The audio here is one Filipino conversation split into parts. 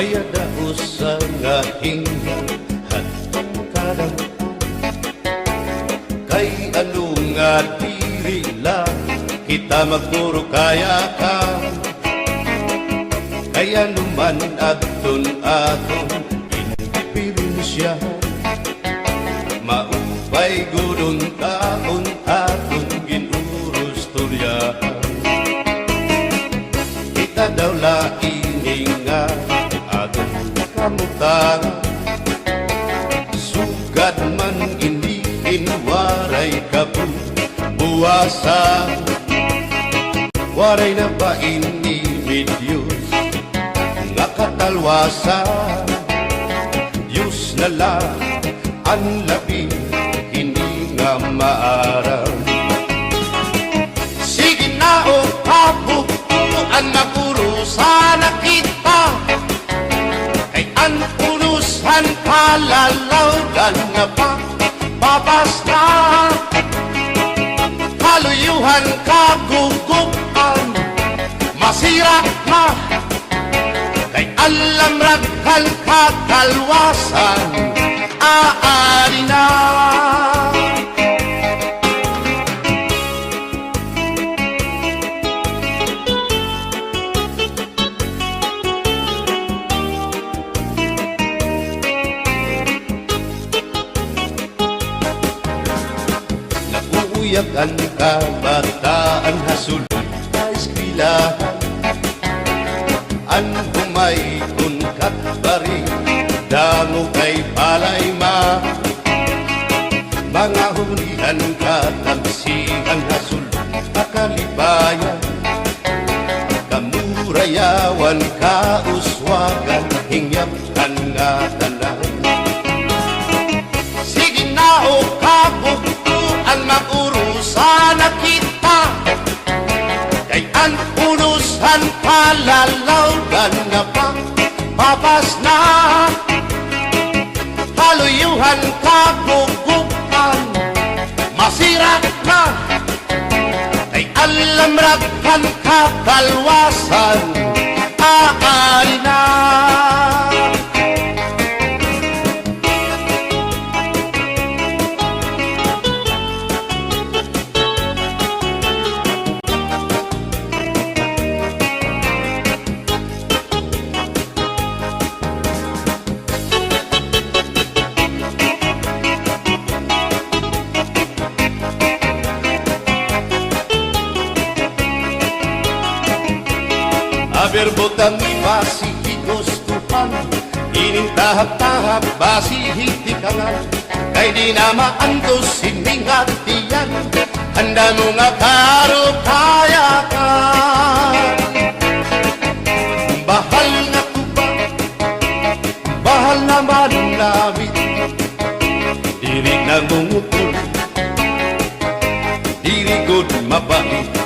Maya daos sa nga hingan at kadang kay ano nga diri lang kita magturo kaya ka kaya naman aton indipirensya maupay gudon taon aton ginurus turyahan kita daw laing nga aton kamutan sugad man waray kabuwasan waray na ba Diyos nga katalwasan Diyos na lang ang labi hindi nga maaraw sige na o kabukuan magurusan na kita kay ang unusan palalawgan nga pa babas na kaluyuhan kagugupan masira na kay alam raghal kakalwasan aari na ang kabataan hasulod sa eskwelahan ang humay unkat bari dango kay palay mga hunihan katamsihan hasulod akalibayan kamurayawan kauswagan hingyapkan nga tanan sige na o kabukuan magurusan na kita kay ang unusan palalawgan nga pa babas na kaluyuhan kagugupan masira na kay alam raghal kakalwasan aari na berbotang basi higustuhan ining tahap-tahap basi hitikangan kay di na maantos sining hatiyan handa mo nga karupayakan bahal na tuba bahal naman labit diri nang mungutol diri good mabait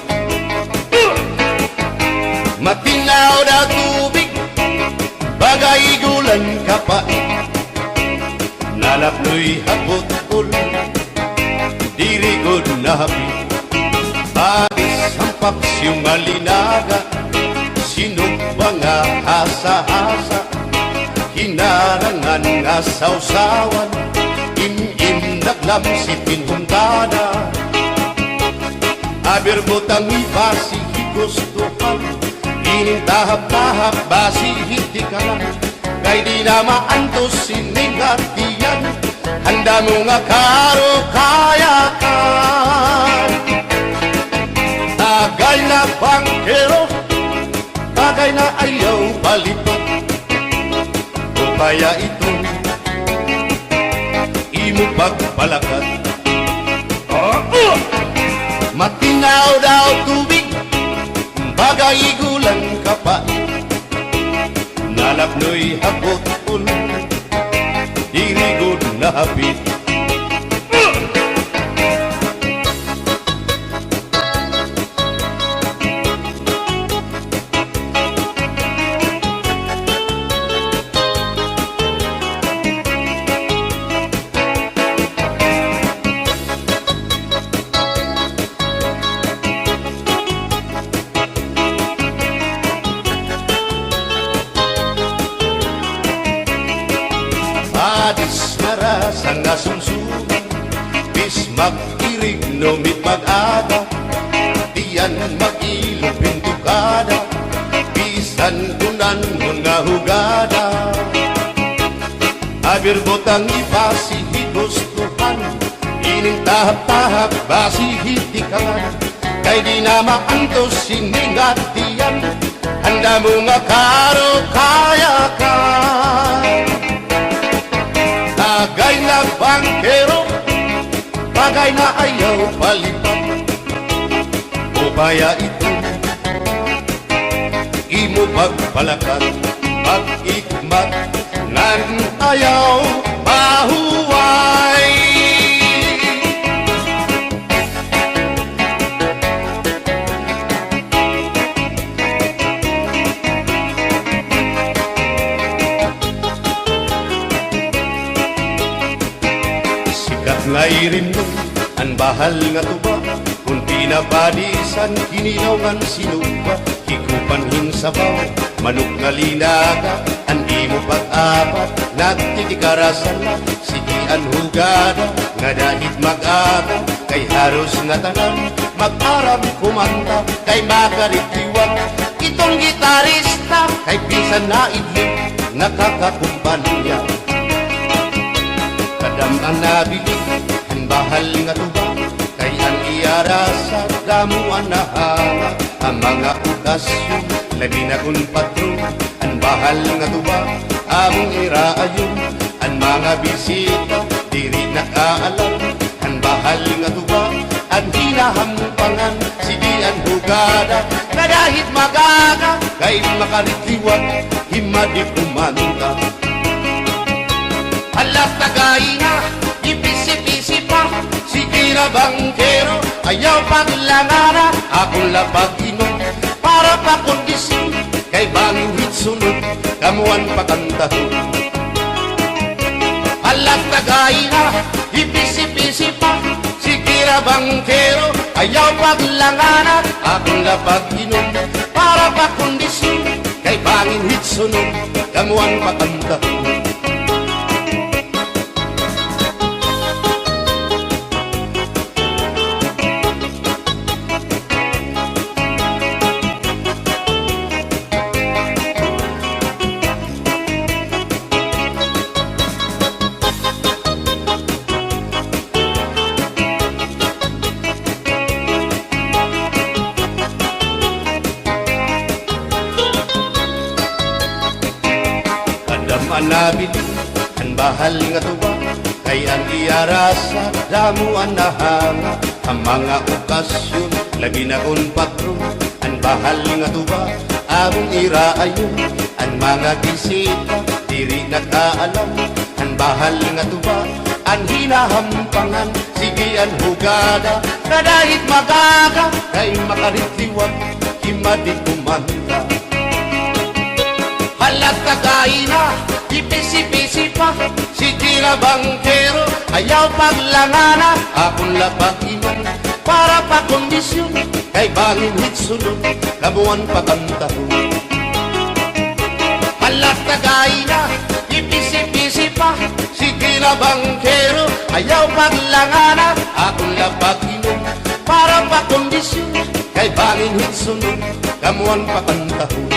matinaw na tubig bagay gulan kapait nalapnoy hapot-ul dirigod na hapit agis ang paksyong malinaga sinumpa nga hasa-hasa hinarangan nga sausawan im-im naglamsipin huntada aberbotang ibasi higustuhan ining tahap-tahap basi hindi ka lang kay di na maantos sining hatiyan handa mo nga karukayakan tagay na bangkero tagay na ayaw balito upaya ito imo pagpalakat matinaw daw tubig bagay gulang kapait nalapnoy hapot-ul dirigod na hapit Imbis mag-irig numit mag-aga, diyan mag-ilog pintukada, bisan kunan mo nga hugada. Abir botang ibasi higustuhan, ining tahap-tahap basi hitikangan, kay di na maantos siningat diyan, handa mo nga karo kaya ka. Tagay na bangkero, bagay na ayaw palipat, o kaya ito imo pagpalakan, pag-ikmat nan ayaw mahuway. Sikat nga irin mo ang bahal nga tuba, kung pinabadisan kininongan sinuba, hikupan hinsabaw manok nga linaga, ang imo pag-apat nagtitikarasan na, sigian hugada nga dahit mag-aga, kay haros nga tanan mag-aram kumanta, kay makaritiwan itong gitarista, kay bisan na idlip nakakakumpanya. Kadam ang nabilig ang bahal nga tuba, kay ang iarasa damuan na hanga, ang mga okasyon labi na kun patron, ang bahal nga tuba among iraayon, ang mga bisita diri nakaalam, ang bahal nga tuba ang hinahampangan, sige ang hugada na dahit magaga, kay makaritiwan himadi kumanta. Alat tagay na, ipisi-pisi pa, sige na bangkero, ayaw paglangara, akong lapag inom, para pa kondisyon, kay bangin hitsunod, kamuan pakantahon. Alat tagay na, ipisi-pisi pa, sige na bangkero, ayaw paglangara, akong lapag inom, para pa kondisyon, kay bangin hitsunod, kamuan pakantahon. Nabili ang bahal nga tuba, kay ang iarasa damuan na hanga, ang mga okasyon labi na kun patron, ang bahal nga tuba among iraayon, ang mga bisita diri nakaalam, ang bahal nga tuba ang hinahampangan, sige ang hugada na dahit magaga, kay makaritiwan himadi kumanta. Halat kagay na, ipisi-pisi pa, sige na bangkero, ayaw paglangana, akong lapag iman, para pa kondisyon, kay bangin hitsunod, kamuan pakantahon. Halat kagay na, ipisi-pisi pa, sige na bangkero, ayaw paglangana, akong lapag iman, para pa kondisyon, kay bangin hitsunod, kamuan pakantahon.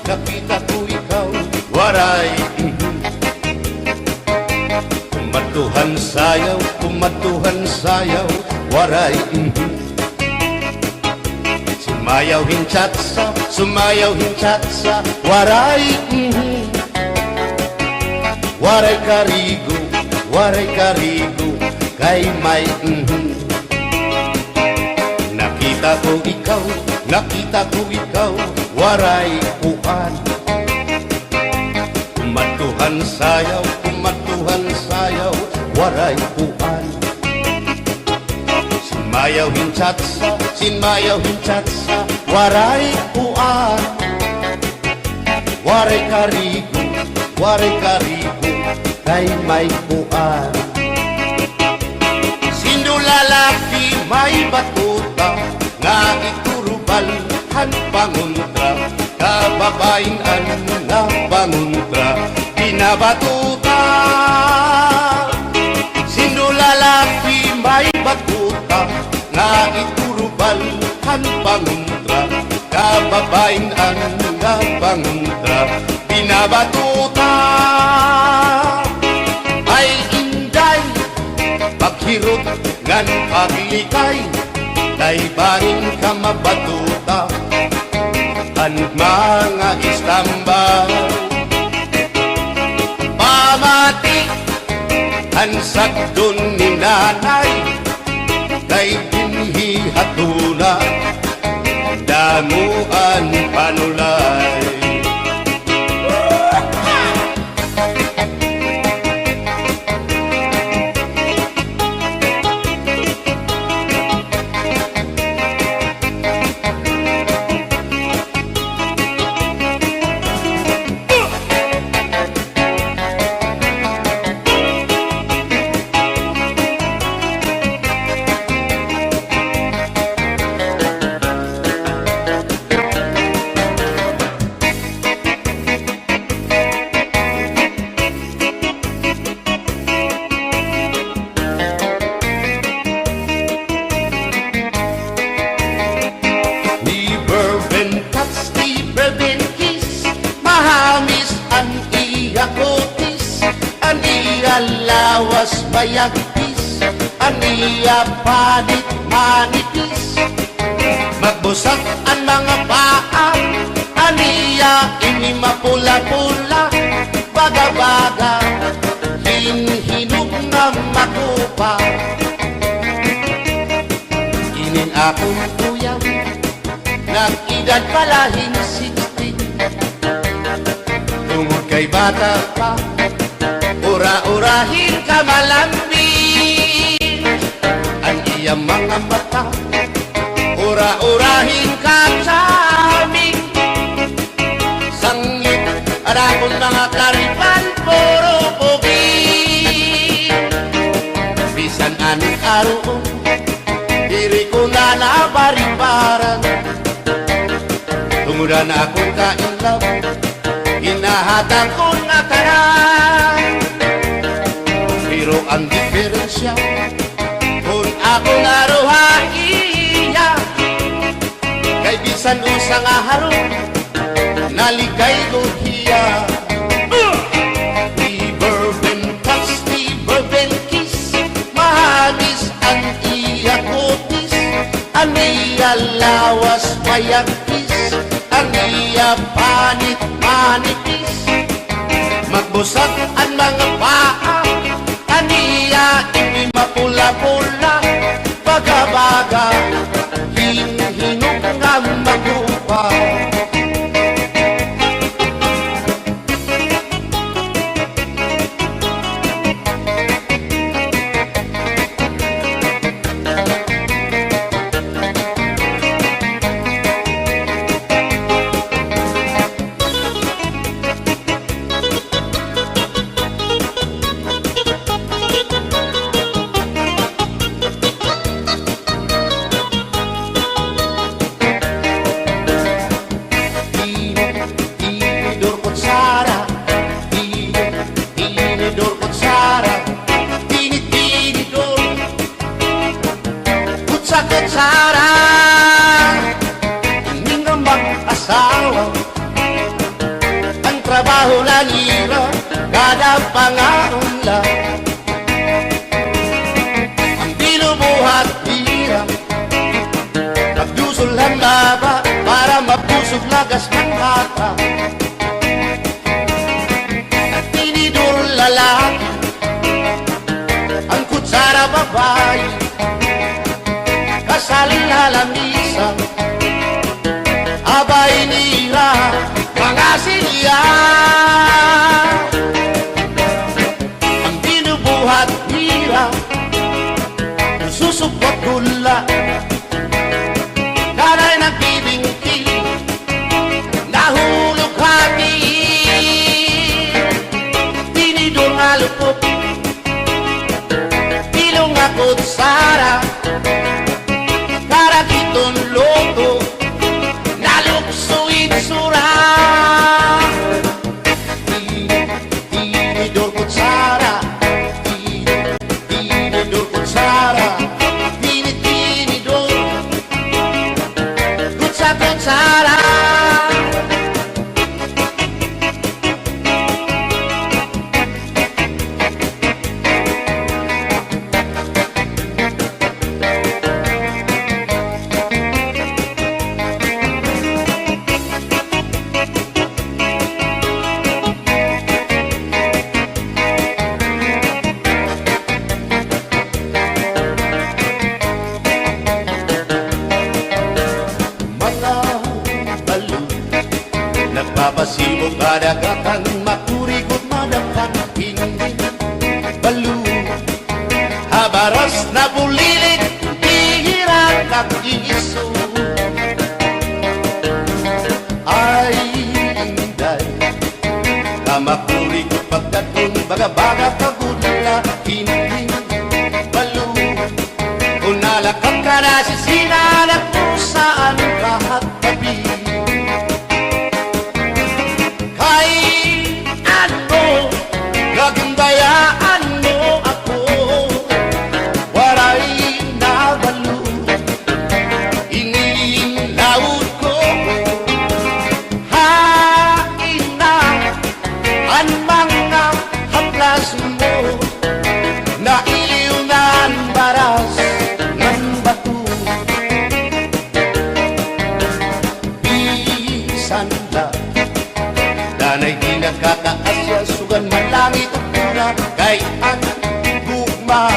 Nakita ko ikaw, waray kumatuhan sayaw, waray sumayaw hinchatsa, waray waray karigo, kay may Nakita ko ikaw, waray uan, kumatuhan sayaw, waray uan. Mayaw hinchatsa, sin mayaw hinchatsa, waray uan. Waray karigo, kay may uan. Sino lalaki may batuta, nga iturubalhan panguntra, kababayan na panguntra, pinabatuta. Sino lalaki may batuta, nga iturubalhan panguntra, kababayan na panguntra, pinabatuta. Ay inday, paghirot ngan paglikay, kay bahin ka mabatuta, ang mga istambay. Pamati, ang sagdon ni nanay, kay binhi hatuna, damuan panulay. Lawas bayagpis, aniya panit manipis, magbusag ang mga paa, aniya ini mapula-pula, baga-baga, hinhinog na makupa. Inin akong tuyang, nag-edad palahin 60, tungod kay bata pa, ura-urahin ka malambing, ang iyang mga mata, ura-urahin ka charming. Sangit at akong mga karipan, puro pugi. Bisan anong araw, diri ko na nabaribaran, tungudan akong kainlaw, hinahatang ko na tanan. Pero ang diferensya, kung ako naruhaiya, kay bisan usang aharo, naligay ko hiya. Di bourbon touch, di bourbon kiss, mahagis ang iya kutis, ang iya lawas mayagkis, ang iya panit manipis, magbusag ang mga paa, aniya ini mapula-pula, baga-baga, hinhinog nga magupa. Kutsara, hindi nga mag-asawa, ang trabaho na nila, kada pangaunla, ang binubuhat hirap, nagdusol ang laba, para mapusog lagas ng bata. At tinidor lalaki, ang kutsara babae, kasaling halamisa, abay nila mga silya. Ang binubuhat kutsara para kiton loto naluksuin sura. Tinidor kutsara, tinidor kutsara, tinidor kutsara. Nagpapasibo kadagatan, makurikot madapan, hindi balo. Habaras na bulilit, hihiran at iso. Ay, inday, kamakurikot pagkatun, baga-baga kagudla, hindi balo. Kung nalakap ka na sisinanak mo saan lahat tabi. Gagandayaan mo ako, waray na balo, inilaot ko. Hain na ang mga haplas mo, nailiw na ang baras ng bato. Bisan na danay di nagkakaasya, sugan man langit at pura, kay ang gugma.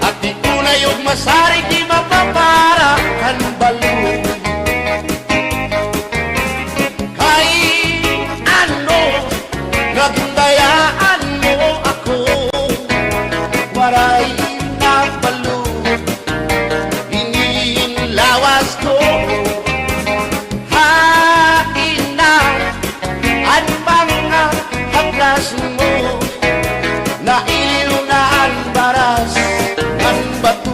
At di ko na yung masari, di mapapara ang balo. Kay ano, nagdayaan mo ako, waray na balo, inilawas ko. Mo, nailiw na ang baras ng bato.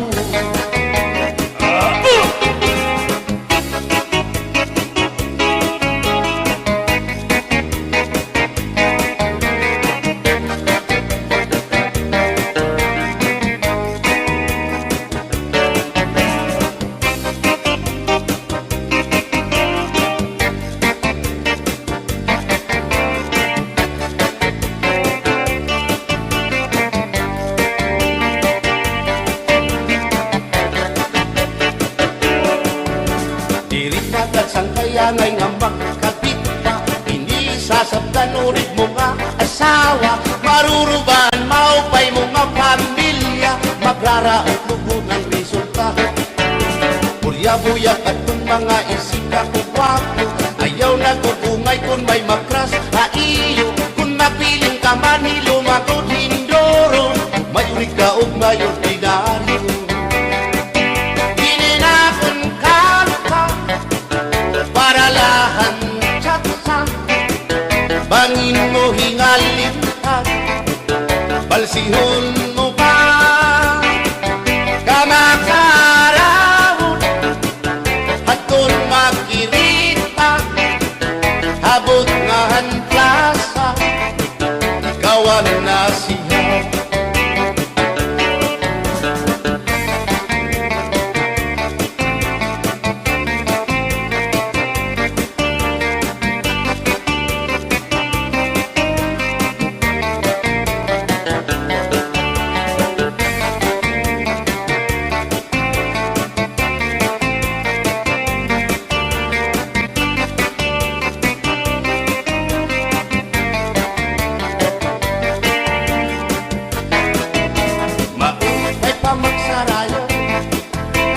Sangkayanay nga makakita, inisasabtan ulit mo nga asawa, maruruban, maupay mo nga pamilya, magraraot lubog ng resulta. Burya-buyak at kung mga isika ko wapo, ayaw na kukungay kung may makras haiyo. Kung mapiling ka man hilumagod hindoro, mayurig ka o mayor dinaryo. Bangin mo hingalimtan, balsihon mo pa, kamakarahon, at kung makirita, habot nga han plaza, ikaw ang nasiyaw.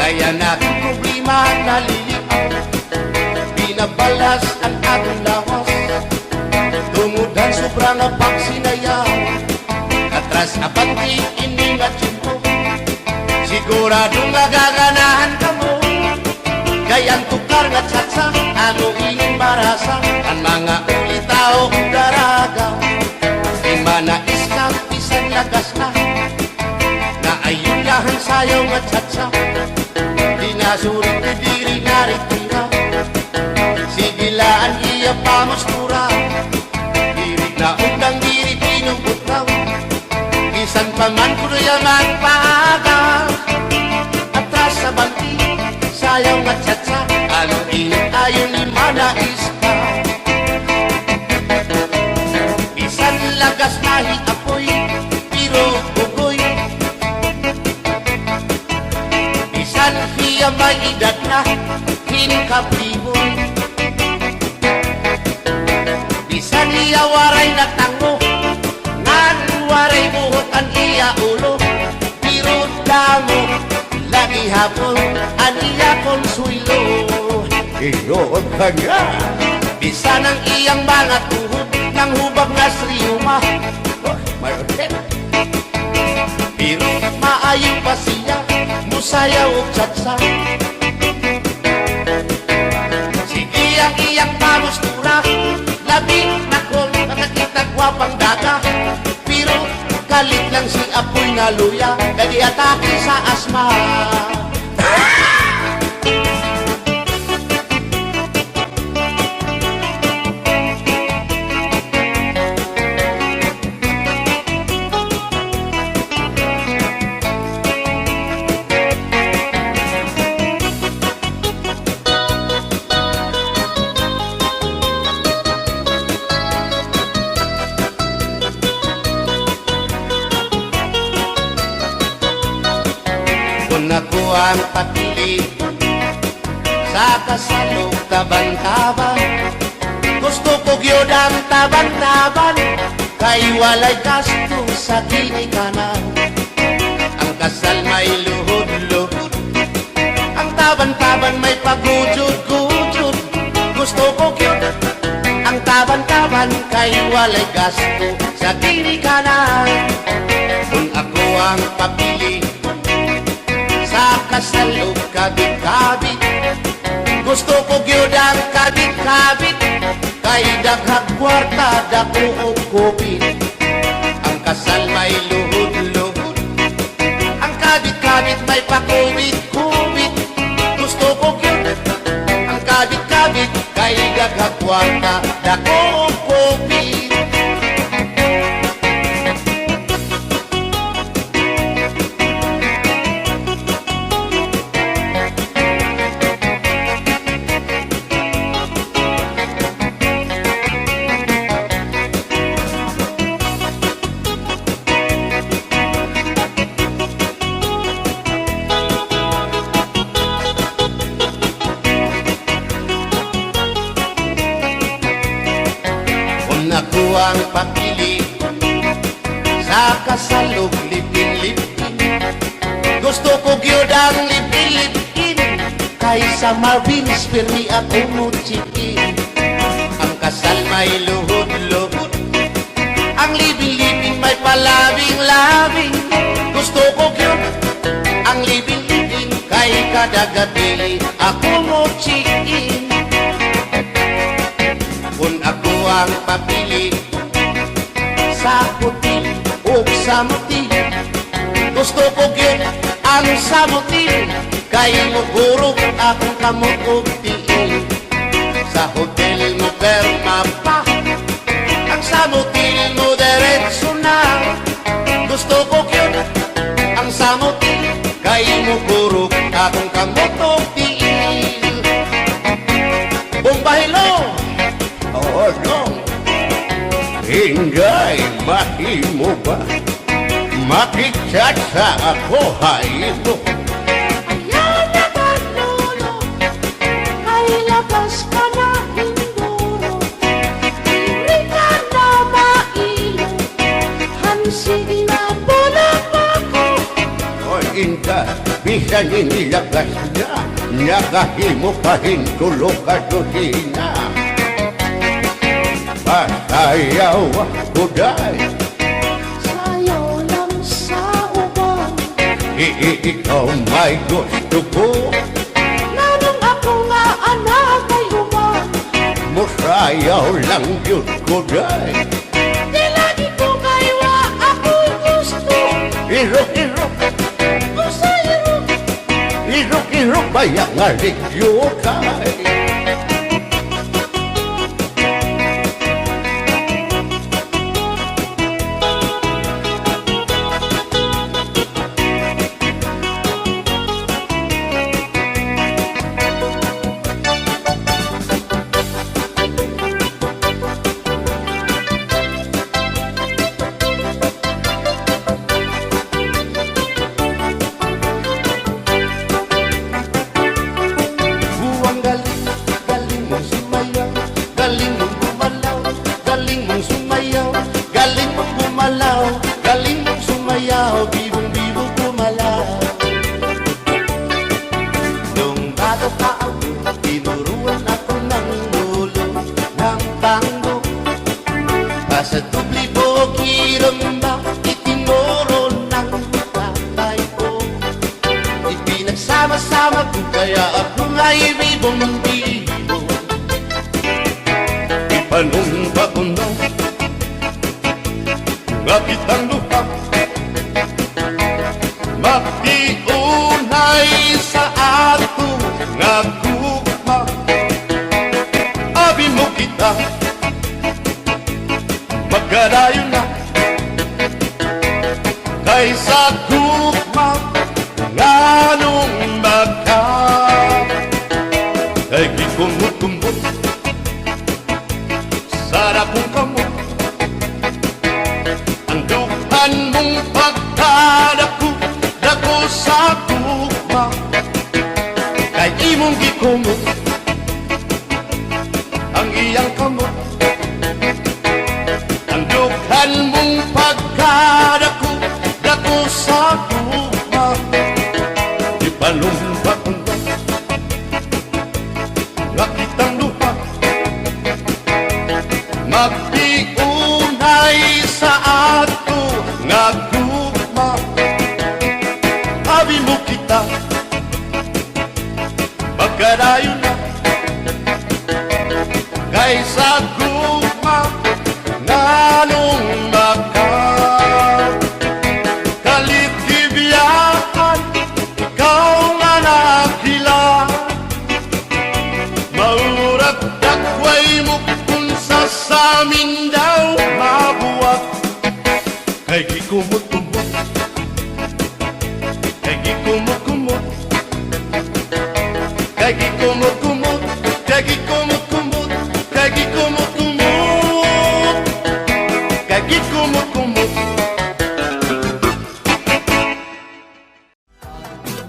Kaya natin problema naliliaw, binabalas ang ating lawas, tumudan sobrang ang pagsinayaw, katras na pati iningat yun mo, siguradong magaganahan ka mo, kayang tukar nga tsatsa, ano ing marasa, ang mga ulitao daraga, di manais ka, pisan lagas na ayun lahan sa sayaw nga tsatsa. Di nasurit ni diri naritira, sigilaan iya pamustura. Diri na undang diri pinubutaw, isan paman kuno yaman paaga. Atras sa banti, sayaw nga tsatsa, ano init ayon ni manais ka. Bisan lagas mahi apoy, pero bugoy. Bisan hiya may edad na, hinkabliboy. Bisan hiya waray na tango, ngan waray buhot ang iya ulo. Pero damo, lagi hapon, ang iya konsuelo. Iyon ka niya. Bisan ang iyang mga tuhod, nang hubag na sriyuma. Pero maayo pa siya, musayaw o tsatsa. Sige ang iyang pamustura, labi na kong nakakita gwapang daga. Pero kalit lang si apoy na luya, kadi atake sa asma. Kung ako ang papili sa kasalog taban-taban, gusto ko gyud ang taban-taban, kay walay gasto sa kinikanan. Ang kasal may luhod-luhod, ang taban-taban may pagujud-gujud. Gusto ko gyud ang taban-taban, kay walay gasto sa kinikanan. Kung ako ang papili sa kasalog kabit-kabit, gusto ko gyud ang kabit-kabit, kay daghang kwarta dako og kupit. Ang kasal may luhod-luhod, ang kabit-kabit may pakubit-kubit. Gusto ko gyud ang kabit-kabit, kay daghang kwarta dako og kupit. Ako ang papili sa kasalog lipin-lipin, gusto ko gyud ang lipin-lipin, kaysa Marvin's Permi ako muchikin. Ang kasal may luhod-luhod, ang lipin-lipin may palabing-labing. Gusto ko gyud ang lipin-lipin, kay kada gabi ako muchikin. Kung ako ang papili sa puti o sa muti, gusto ko gyud ang sa muti, kay mugurog akong kamot og tiil. Sa hotel mo perma pa, ang sa muti mo diretso na. Gusto ko gyud ang sa muti, kay mugurog akong kamot og tiil. Bumbahilo! Oh no, hinday mahimo ba makichat sa ako haylo? Ayaw na kanolo, ay labas ka na hinduro. Hindi ka na mailo, hansig na bulang ako. O inka, bisan inilagas na, nakahimo pa hintulog ka dosina. Pasayaw ako dahil Sayaw lang sa uban, ikaw may gusto ko. nanong ako nga anak ay uban. Musayaw lang yun ko dahil Di lagi ko kaywa ako'y gusto. Iro, Musayaw Irok-irok bayak nga regyo kay Buwang galing, galing mong sumayaw, galing mong gumalaw, galing mong sumayaw, galing mong gumalaw, galing mong sumayaw, bibong-bibong gumalaw. Nung bata pa ako, tinuruan ako ng lolo ng tango. Basta dubli bogi ramba, itinuro ng tatay ko. Ipinagsama-sama ko kaya ako nga'y bibong-bibong. Ipanumpa ko na nga kitang lupa, magtiunay sa ato nga gugma. Abi mo kita, magkarayo na kaysa gugma nga nung magka. Kay gikumot-kumot, sarap mong kamot, ang dukan mong pagkadako, dako sa gugma. Kay imong gikumot, ang iyang kamot, ang dukan mong pagkadako, dako sa gugma. Ipalumpa ko na nga kitang lupa, magtiunay sa ato nga gugma. Abi mo kita, magkarayo na kaysa gugma nga nung magka. Kaligtibiyahan, ikaw nga nakila, maurat dakway mo kung sa amin daw mabuwag. Kay gikumot-kumot, kay gikumot-kumot, kay gikumot-kumot, kay gikumot-kumot, kay gikumot-kumot, kay gikumot-kumot.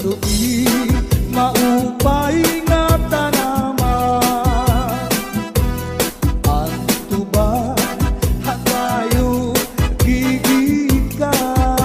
Tu'i maupay nga tanaman, ang tuba hanggayo gigikan.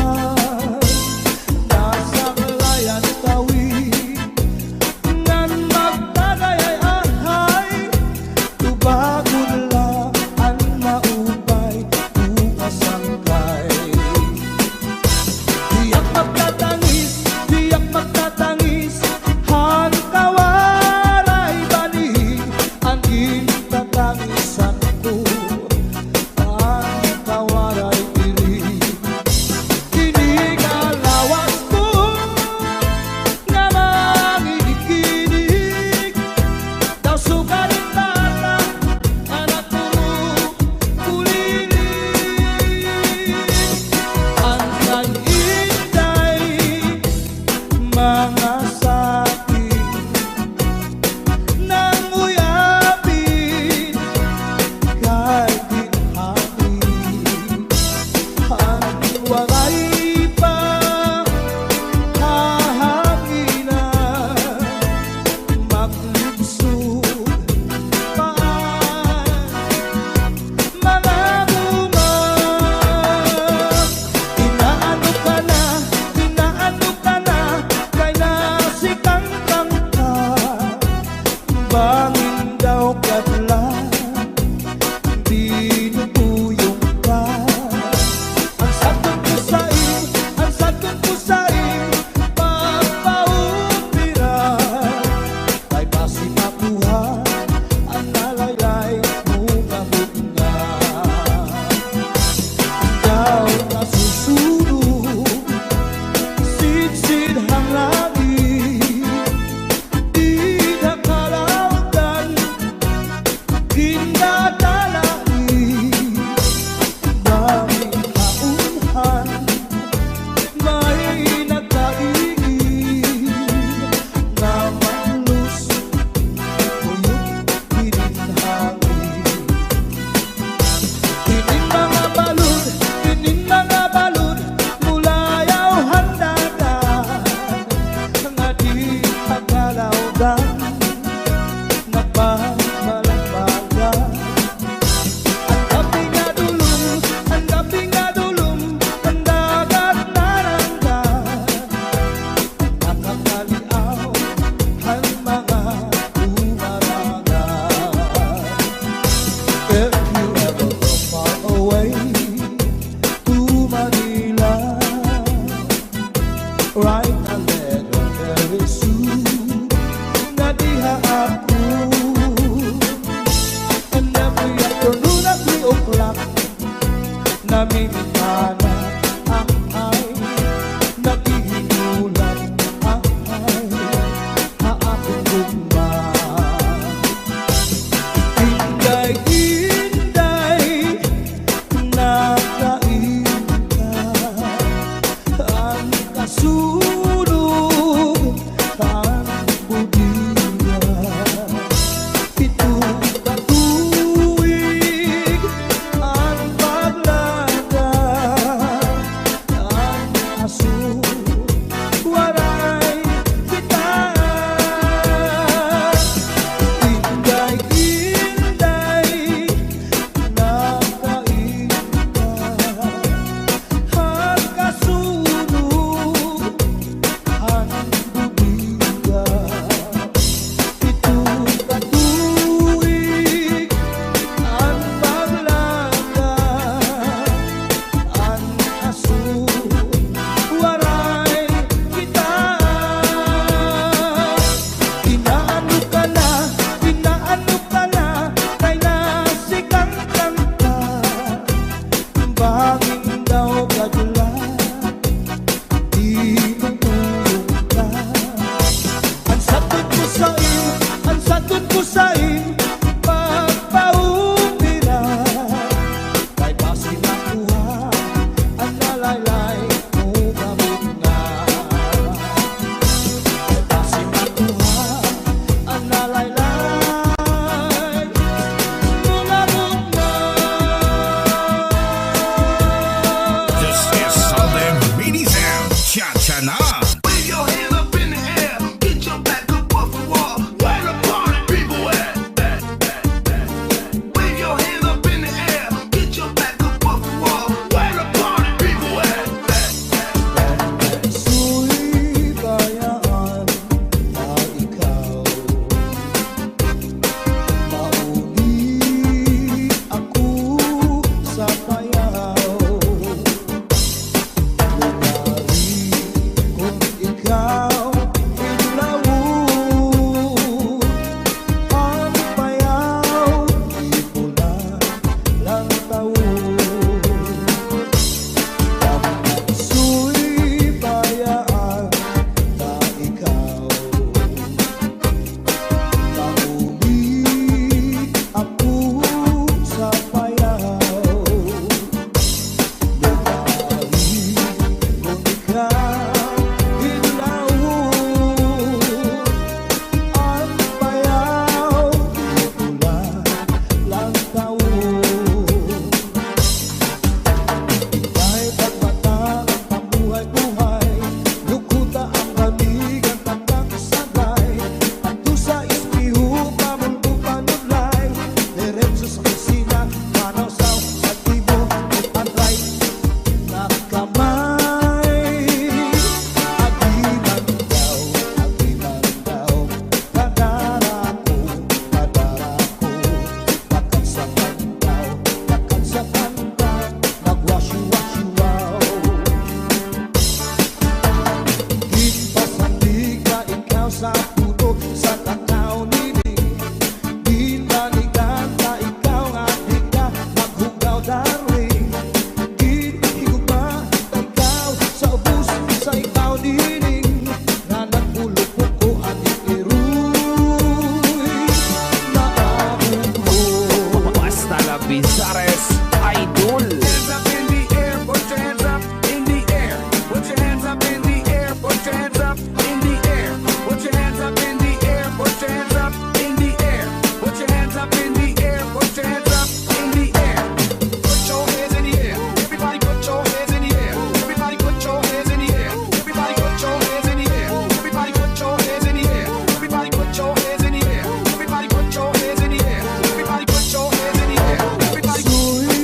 If you ever go far away to Manila, write a letter very soon na diha ako. And every afternoon at 3 o'clock, namimigana ang ay naghihinulan ang ay haapong gugma. Inday-inday, nakain ka, ang kasulog, ang budiya. Pitong katuig, ang paglada, ang asul, waray kita. Inday-inday, nakain ka, ang kasulog, ang budiya. Pitong katuig, ang paglada, ang asul, waray kita. Inaano ka na, kay nasikang kanta. Banging daw kadula, di matulog ka. Ang sagot ko sa'yo, pagpaumira. Kay basi makuha, ang nalaylay mo gamit nga. Kay basi makuha, ang nalaylay mo gamit nga. This is Southern Mini Sound. Cha-cha na. Wave your hands up in the air, get your back up off the wall. Where the party people at? Wave your hands up in the air, get your back up off the wall. Where the party people at? Su'y bayaan na ikaw, mauli ako sa payaw. Lumari kung ikaw inlawon, ang payaw di pula lang taon. Su'y bayaan na ikaw, mauli ako sa payaw. Lumari kung ikaw inlawon, ang payaw di pula lang taon. Kahit ang bata ang pabuhay-buhay, lukuta ang lamig ang tandang sabay. At sa ispiho, pamulbo panulay, diretso sa kusina, manasaw sa tibo, at right na kamay. Agiman daw, kadara ko, nakagsakan daw, nagwasyu-wasyu-waw. Ginpasandig na ikaw sa puno, sa tanaw nining. Ginbalikan na ikaw nga di ka maghugaw, darling. Ginhigugma na ikaw sa ubus, sa ikaw nining. Na nagpulupok ko aning iruy, maahong ko. Basta la Bizares Idol. Hands up in the air, put your hands up in the air. Put your hands up in the air, put your hands up in the air. Put your hands up in the air, put your hands up in the air. Put your hands up in the air, put your hands up in the air. Put your hands in the air. Everybody put your hands in the air. Everybody put your hands in the air. Everybody put your hands in the air. Everybody put your hands in the air. Everybody put your hands in the air. Everybody put your hands in the air. Everybody put your hands in the air. Everybody Su'y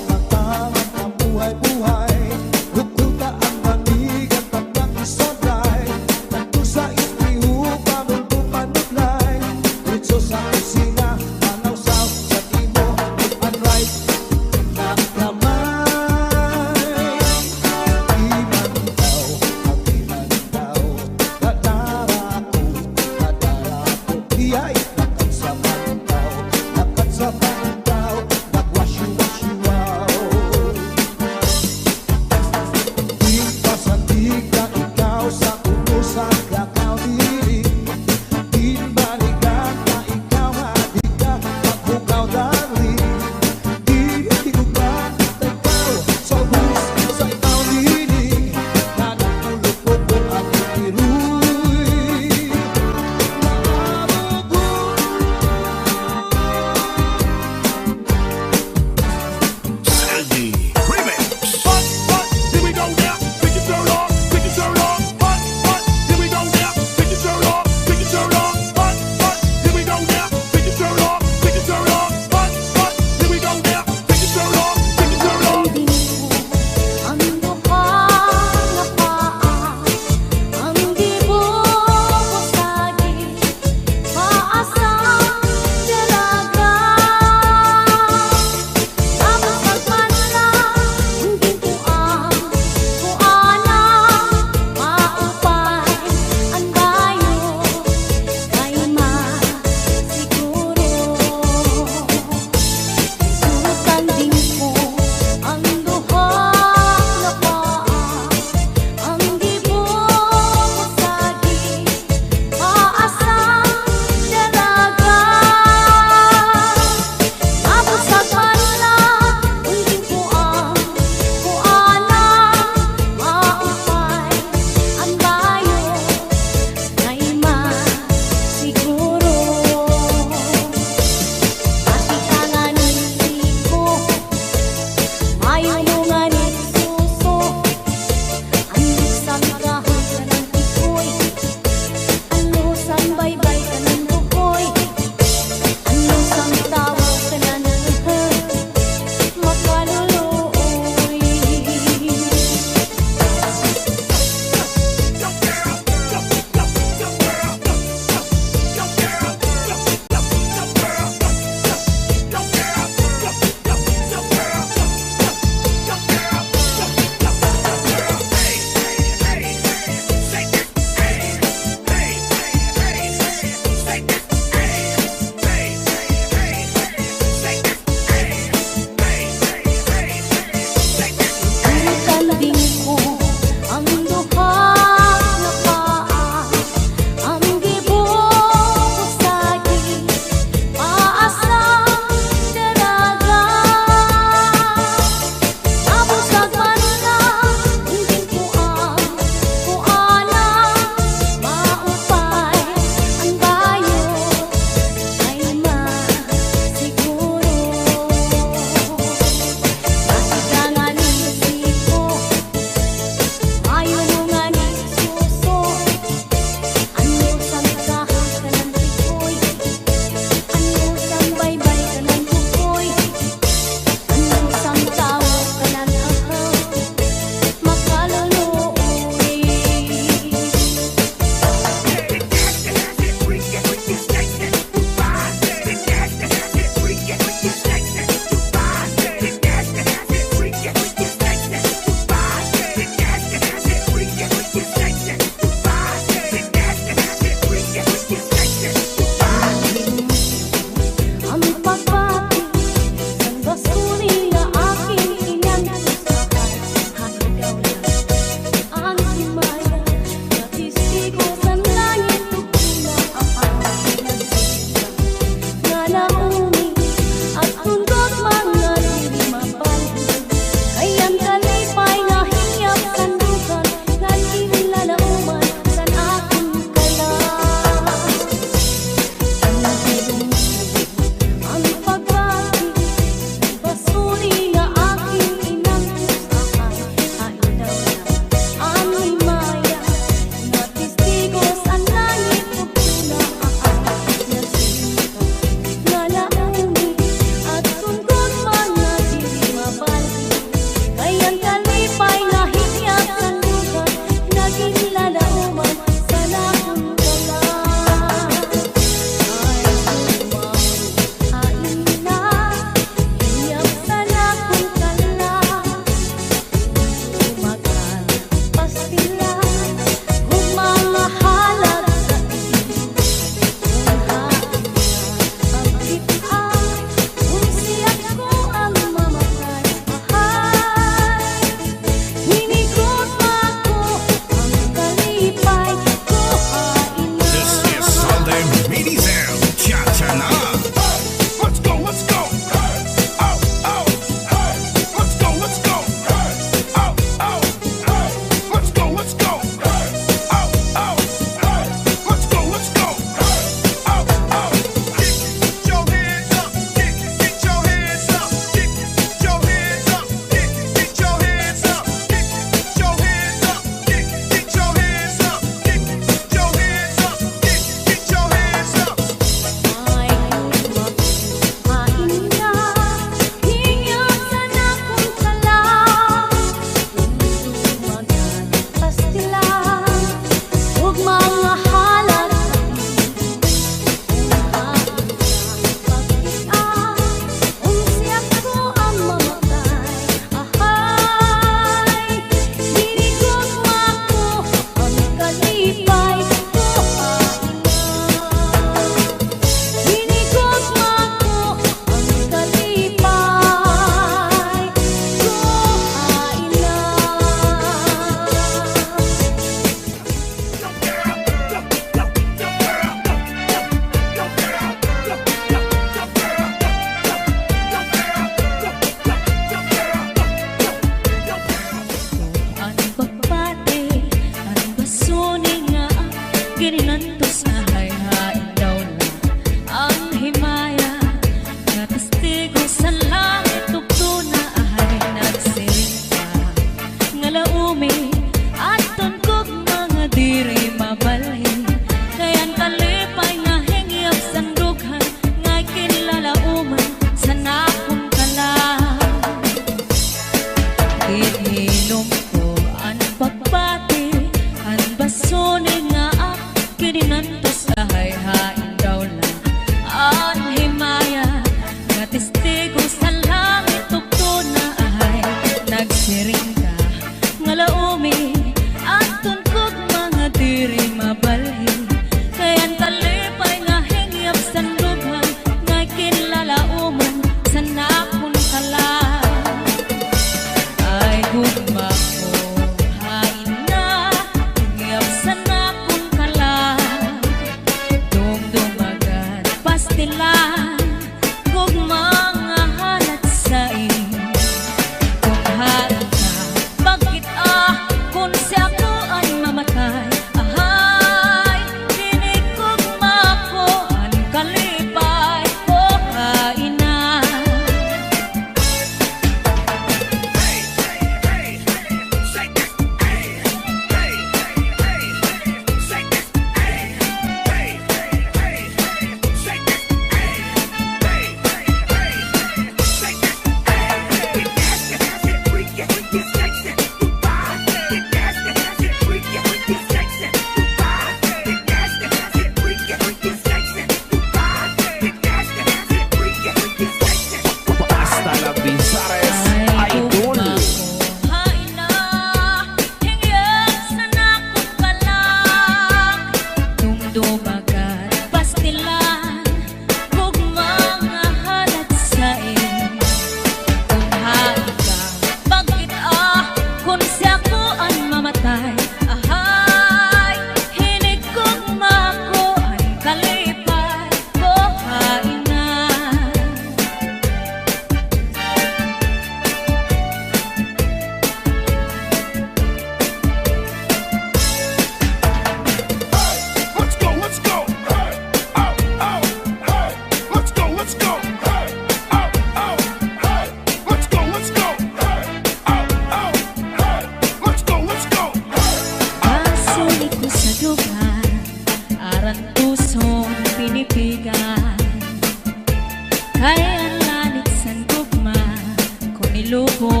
luho